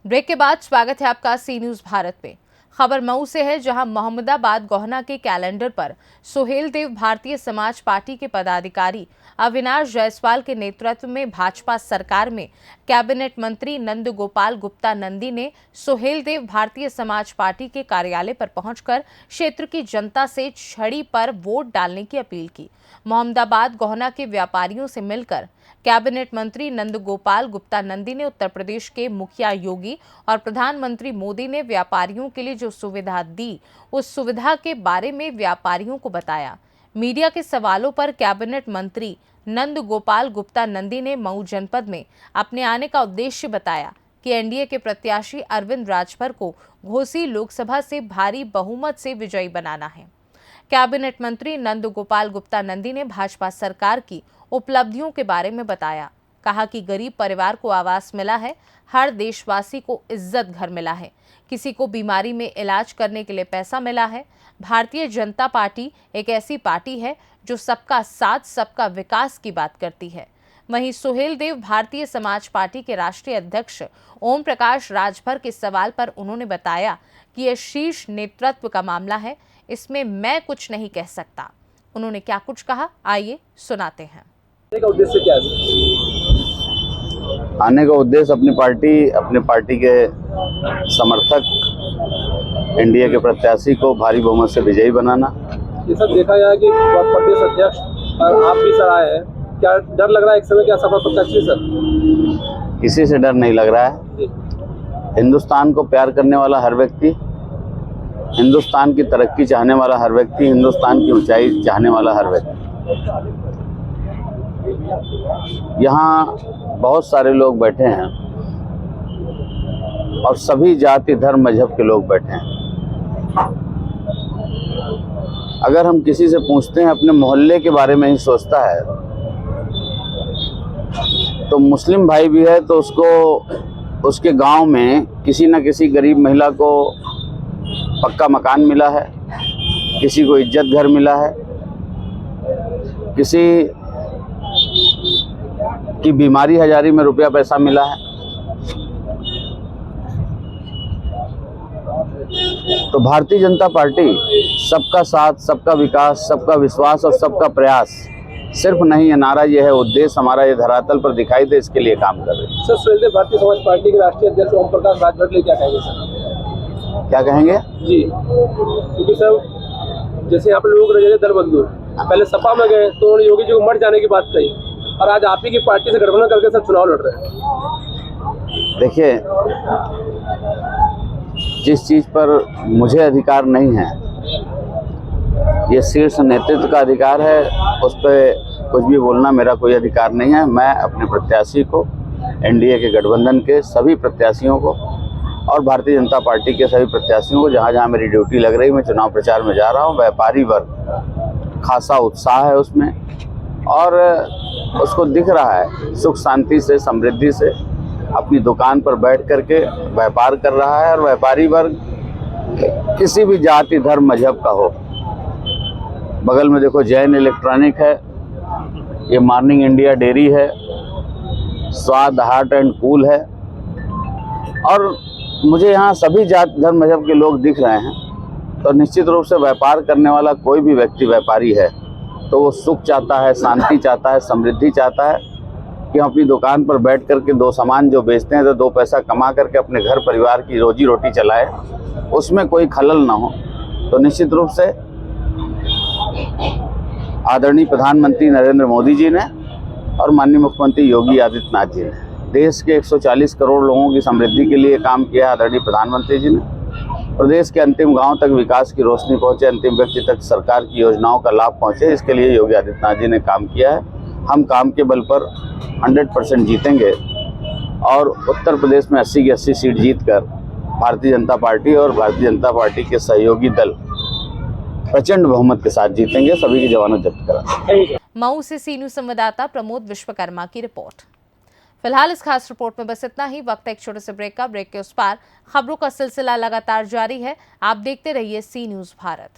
Break के बाद स्वागत है आपका सी न्यूज भारत में। खबर मऊ से है, जहां मोहम्मदाबाद गोहना के कैलेंडर पर सुहेल देव भारतीय समाज पार्टी के पदाधिकारी अविनाश जायसवाल के नेतृत्व में भाजपा सरकार में कैबिनेट मंत्री नंद गोपाल गुप्ता नंदी ने सुहेल देव भारतीय समाज पार्टी के कार्यालय पर पहुंचकर क्षेत्र की जनता से छड़ी पर वोट डालने की अपील की। मोहम्मदाबाद गोहना के व्यापारियों से मिलकर कैबिनेट मंत्री नंद गोपाल गुप्ता नंदी ने उत्तर प्रदेश के मुखिया योगी और प्रधानमंत्री मोदी ने व्यापारियों के लिए जो सुविधा दी, उस सुविधा के बारे में व्यापारियों को बताया। मीडिया के सवालों पर कैबिनेट मंत्री नंद गोपाल गुप्ता नंदी ने मऊ जनपद में अपने आने का उद्देश्य बताया कि एनडीए के प्रत्याशी अरविंद राजभर को घोसी लोकसभा से भारी बहुमत से विजयी बनाना है। कैबिनेट मंत्री नंद गोपाल गुप्ता नंदी ने भाजपा सरकार की उपलब्धियों के बारे में बताया। कहा कि गरीब परिवार को आवास मिला है, हर देशवासी को इज्जत घर मिला है, किसी को बीमारी में इलाज करने के लिए पैसा मिला है। भारतीय जनता पार्टी एक ऐसी पार्टी है जो सबका साथ सबका विकास की बात करती है। वहीं सुहेल देव भारतीय समाज पार्टी के राष्ट्रीय अध्यक्ष ओम प्रकाश राजभर के सवाल पर उन्होंने बताया कि यह शीर्ष नेतृत्व का मामला है, इसमें मैं कुछ नहीं कह सकता। उन्होंने क्या कुछ कहा, आइए सुनाते हैं। आने का उद्देश्य क्या है? आने का उद्देश्य अपनी पार्टी के समर्थक एनडीए के प्रत्याशी को भारी बहुमत से विजयी बनाना। ये सब देखा गया कि प्रदेश अध्यक्ष और आप भी सर आए हैं, क्या डर लग रहा है एक समय क्या सफल प्रत्याशी सर? किसी से डर नहीं लग रहा है। हिंदुस्तान को प्यार करने वाला हर व्यक्ति, हिंदुस्तान की तरक्की चाहने वाला हर व्यक्ति, हिंदुस्तान की ऊंचाई चाहने वाला हर व्यक्ति, यहाँ बहुत सारे लोग बैठे हैं और सभी जाति धर्म मजहब के लोग बैठे हैं। अगर हम किसी से पूछते हैं अपने मोहल्ले के बारे में ही सोचता है, तो मुस्लिम भाई भी है तो उसको उसके गांव में किसी न किसी गरीब महिला को पक्का मकान मिला है, किसी को इज्जत घर मिला है, किसी की बीमारी हजारी में रुपया पैसा मिला है। तो भारतीय जनता पार्टी सबका साथ, सबका विकास, सबका विश्वास और सबका प्रयास सिर्फ नहीं है, नारा ये है, उद्देश्य हमारा ये धरातल पर दिखाई दे, इसके लिए काम कर रहे हैं। सर, सुहेल देव भारतीय समाज पार्टी के राष्ट्रीय अध्यक्ष ओम प्रकाश राजभर के लिए क्या कहेंगे सर? क्या कहेंगे जी, क्योंकि सर जैसे यहाँ पे लोग रहे थे दल बंधु, पहले सपा में गए तो उन्होंने योगी जी को मर जाने की बात कही और आज आप ही की पार्टी से गठबंधन करके सर चुनाव लड़ रहे हैं। देखिए, जिस चीज पर मुझे अधिकार नहीं है, ये शीर्ष नेतृत्व का अधिकार है, उस पर कुछ भी बोलना मेरा कोई अधिकार नहीं है। मैं अपने प्रत्याशी को, एनडीए के गठबंधन के सभी प्रत्याशियों को और भारतीय जनता पार्टी के सभी प्रत्याशियों को, जहाँ जहाँ मेरी ड्यूटी लग रही, मैं चुनाव प्रचार में जा रहा हूँ। व्यापारी वर्ग खासा उत्साह है उसमें और उसको दिख रहा है सुख शांति से, समृद्धि से अपनी दुकान पर बैठ करके व्यापार कर रहा है। और व्यापारी वर्ग किसी भी जाति धर्म मजहब का हो, बगल में देखो जैन इलेक्ट्रॉनिक है, ये मॉर्निंग इंडिया डेयरी है, स्वाद हार्ट एंड कूल है, और मुझे यहाँ सभी जाति धर्म मजहब के लोग दिख रहे हैं। तो निश्चित रूप से व्यापार करने वाला कोई भी व्यक्ति व्यापारी है तो वो सुख चाहता है, शांति चाहता है, समृद्धि चाहता है कि हम अपनी दुकान पर बैठ करके दो सामान जो बेचते हैं तो दो पैसा कमा करके अपने घर परिवार की रोजी रोटी चलाए, उसमें कोई खलल ना हो। तो निश्चित रूप से आदरणीय प्रधानमंत्री नरेंद्र मोदी जी ने और माननीय मुख्यमंत्री योगी आदित्यनाथ जी ने देश के 140 करोड़ लोगों की समृद्धि के लिए काम किया। आदरणीय प्रधानमंत्री जी ने प्रदेश के अंतिम गांव तक विकास की रोशनी पहुंचे, अंतिम व्यक्ति तक सरकार की योजनाओं का लाभ पहुंचे, इसके लिए योगी आदित्यनाथ जी ने काम किया है। हम काम के बल पर 100% जीतेंगे और उत्तर प्रदेश में 80 की 80 सीट जीतकर भारतीय जनता पार्टी और भारतीय जनता पार्टी के सहयोगी दल प्रचंड बहुमत के साथ जीतेंगे। सभी की जमानत जब्त करा। मऊ से सी न्यूज संवाददाता प्रमोद विश्वकर्मा की रिपोर्ट। फिलहाल इस खास रिपोर्ट में बस इतना ही। वक्त है एक छोटे से ब्रेक का। ब्रेक के उस पार खबरों का सिलसिला लगातार जारी है। आप देखते रहिए सी न्यूज भारत।